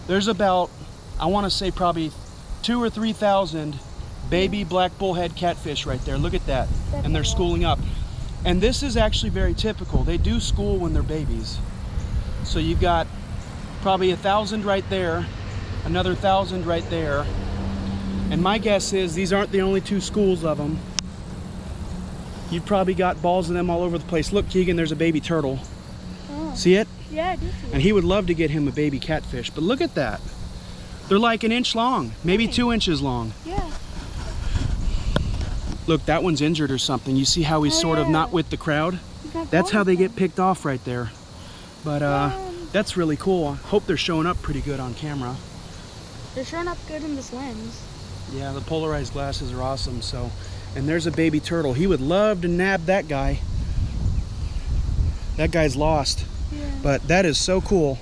There's about, I want to say probably 2,000 or 3,000 baby black bullhead catfish right there. Look at that. And they're schooling up. And this is actually very typical. They do school when they're babies. So you've got probably 1,000 right there, another 1,000 right there. And my guess is these aren't the only 2 schools of them. You've probably got balls of them all over the place. Look, Keegan, there's a baby turtle. Oh. See it? Yeah, I do see it. And he would love to get him a baby catfish. But look at that. They're like 1 inch long, maybe 2 inches long. Yeah. Look, that one's injured or something. You see how he's sort of not with the crowd? That's how they get picked off right there. But that's really cool. I hope they're showing up pretty good on camera. They're showing up good in this lens. Yeah, the polarized glasses are awesome. So, and there's a baby turtle. He would love to nab that guy. That guy's lost. Yeah. But that is so cool.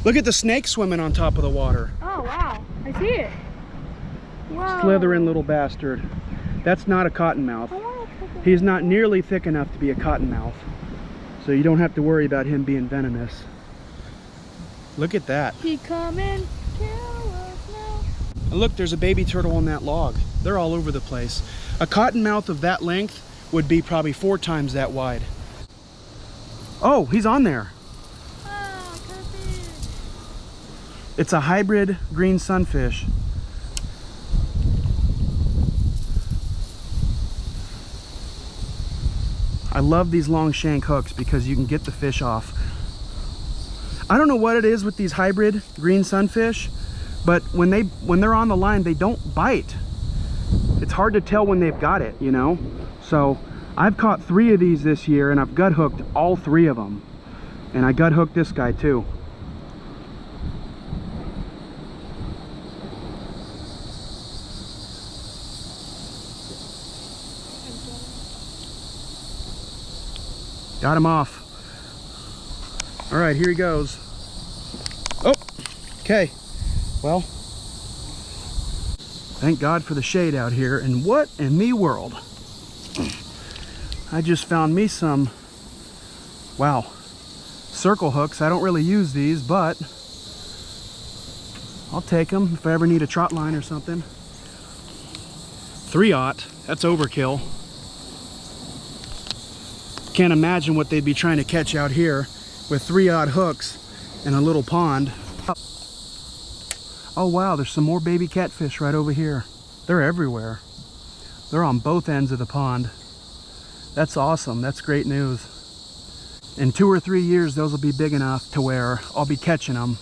Look at the snake swimming on top of the water. Oh, wow. I see it. Wow. Slithering little bastard. That's not a cottonmouth. He's not nearly thick enough to be a cottonmouth. So you don't have to worry about him being venomous. Look at that. He coming, kill us now. And look, there's a baby turtle on that log. They're all over the place. A cottonmouth of that length would be probably 4 times that wide. Oh, he's on there. Oh, catfish. It's a hybrid green sunfish. I love these long shank hooks because you can get the fish off. I don't know what it is with these hybrid green sunfish, but when they're on the line, they don't bite. It's hard to tell when they've got it, you know? So I've caught 3 of these this year and I've gut hooked all 3 of them. And I gut hooked this guy too. Got him off. All right, here he goes. Oh, okay. Well, thank God for the shade out here. And what in the world? I just found me some, wow, circle hooks. I don't really use these, but I'll take them if I ever need a trot line or something. 3/0, that's overkill. Can't imagine what they'd be trying to catch out here with 3/0 hooks in a little pond. Oh wow, there's some more baby catfish right over here. They're everywhere. They're on both ends of the pond. That's awesome. That's great news. In 2 or 3 years, those will be big enough to where I'll be catching them.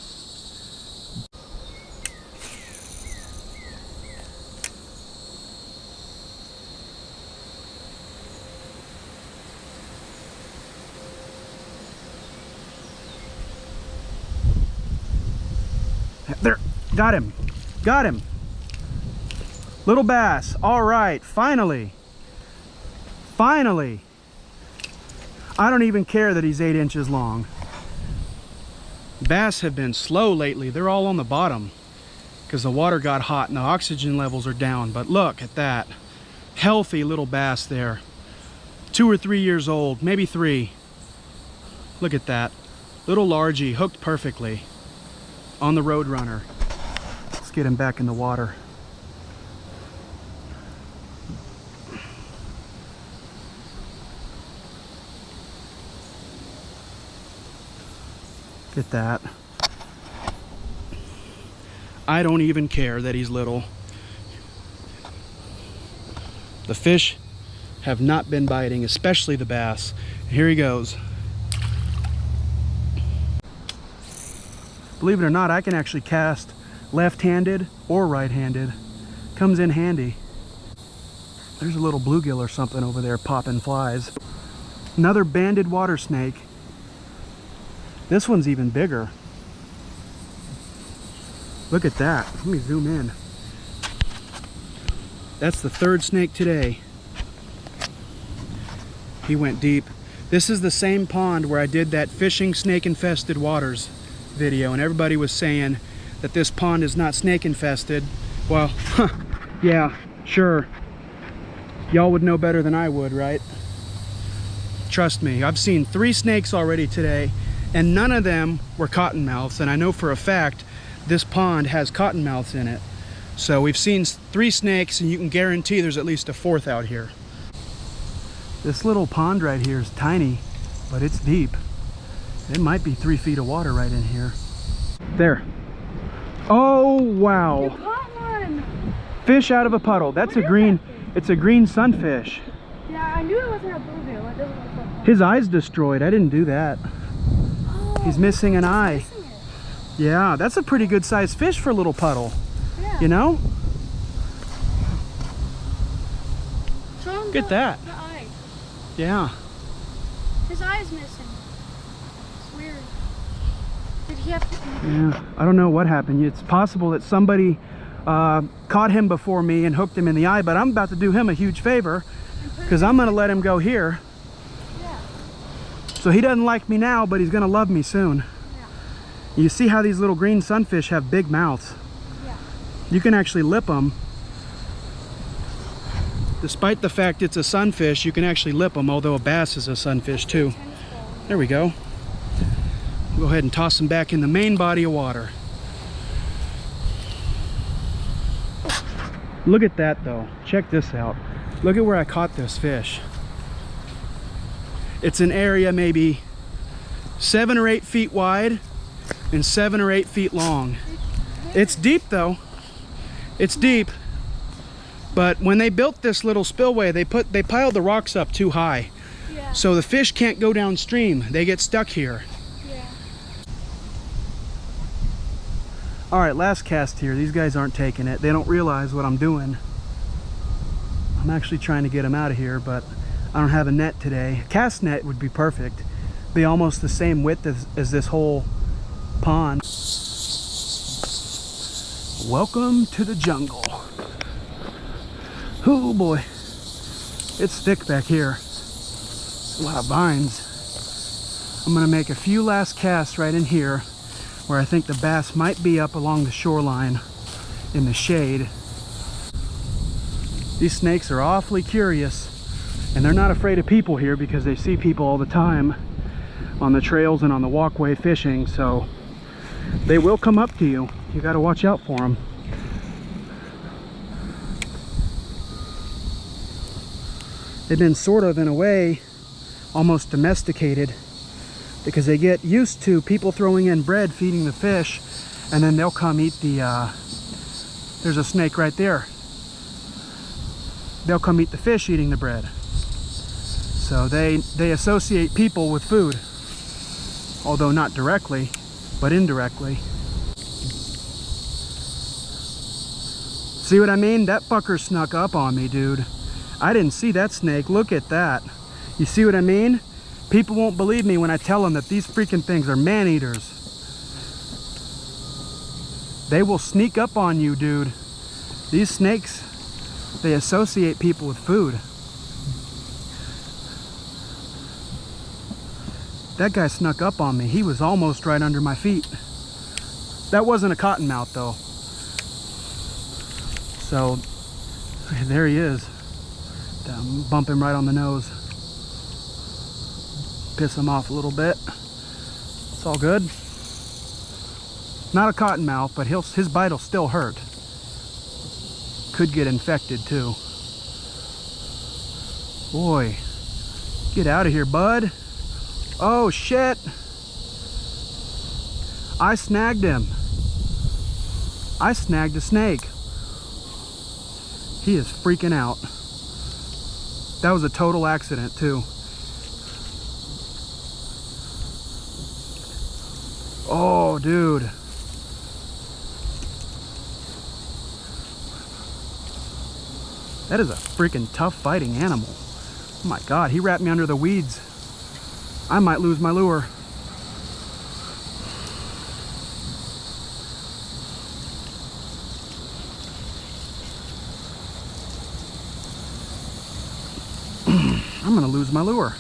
There, got him, got him. Little bass, all right, finally. Finally. I don't even care that he's 8 inches long. Bass have been slow lately. They're all on the bottom because the water got hot and the oxygen levels are down. But look at that. Healthy little bass there. 2 or 3 years old, maybe 3. Look at that. Little largie, hooked perfectly on the Roadrunner. Let's get him back in the water. Get that. I don't even care that he's little. The fish have not been biting, especially the bass. Here he goes. Believe it or not, I can actually cast left-handed or right-handed. Comes in handy. There's a little bluegill or something over there popping flies. Another banded water snake. This one's even bigger. Look at that. Let me zoom in. That's the 3rd snake today. He went deep. This is the same pond where I did that fishing snake infested waters video, and everybody was saying that this pond is not snake infested. Well, yeah, sure. Y'all would know better than I would, right? Trust me, I've seen 3 snakes already today, and none of them were cottonmouths. And I know for a fact this pond has cottonmouths in it. So we've seen 3 snakes, and you can guarantee there's at least a 4th out here. This little pond right here is tiny, but it's deep. It might be 3 feet of water right in here. There. Oh, wow. You caught one. Fish out of a puddle. That's a green, it's a green sunfish. Yeah, I knew it wasn't a bluegill. It doesn't look like one. His eye's destroyed. I didn't do that. Oh, He's missing an eye. missing it. Yeah, that's a pretty good sized fish for a little puddle. Yeah. You know? Show him Look at that. the eye. Yeah. His eye is missing. It's weird. Did he have to... Yeah. I don't know what happened. It's possible that somebody caught him before me and hooked him in the eye, but I'm about to do him a huge favor because I'm going to let him go here. Yeah. So he doesn't like me now, but he's going to love me soon. Yeah. You see how these little green sunfish have big mouths? Yeah. You can actually lip them. Despite the fact it's a sunfish, you can actually lip them, although a bass is a sunfish too. There we go. Go ahead and toss them back in the main body of water. Look at that though. Check this out. Look at where I caught this fish. It's an area maybe 7 or 8 feet wide and 7 or 8 feet long. It's deep though. It's deep. But when they built this little spillway, they piled the rocks up too high. Yeah. So the fish can't go downstream. They get stuck here. Yeah. All right, last cast here. These guys aren't taking it. They don't realize what I'm doing. I'm actually trying to get them out of here, but I don't have a net today. A cast net would be perfect. Be almost the same width as this whole pond. Welcome to the jungle. Oh boy, it's thick back here. A lot of vines. I'm gonna make a few last casts right in here where I think the bass might be up along the shoreline in the shade. These snakes are awfully curious, and they're not afraid of people here because they see people all the time on the trails and on the walkway fishing, so they will come up to you. You got to watch out for them. They've been sort of, in a way, almost domesticated because they get used to people throwing in bread, feeding the fish, and then they'll come eat the, there's a snake right there. They'll come eat the fish eating the bread. So they associate people with food, although not directly, but indirectly. See what I mean? That fucker snuck up on me, dude. I didn't see that snake. Look at that. You see what I mean? People won't believe me when I tell them that these freaking things are man-eaters. They will sneak up on you, dude. These snakes, they associate people with food. That guy snuck up on me. He was almost right under my feet. That wasn't a cottonmouth though. So, there he is. Bump him right on the nose. Piss him off a little bit. It's all good. Not a cottonmouth, but his bite will still hurt. Could get infected too. Boy, get out of here, bud. Oh shit. I snagged him. I snagged a snake. He is freaking out. That was a total accident too. Oh, dude. That is a freaking tough fighting animal. Oh my God, he wrapped me under the weeds. I might lose my lure. I'm gonna lose my lure.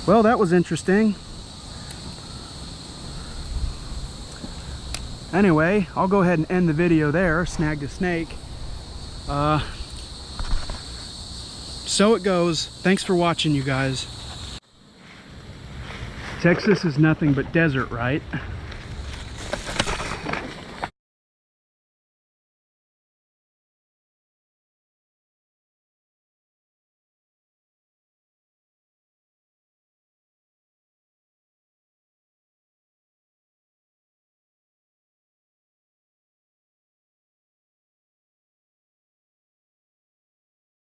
Well, that was interesting. Anyway, I'll go ahead and end the video there. Snagged a snake. So it goes. Thanks for watching, you guys. Texas is nothing but desert, right?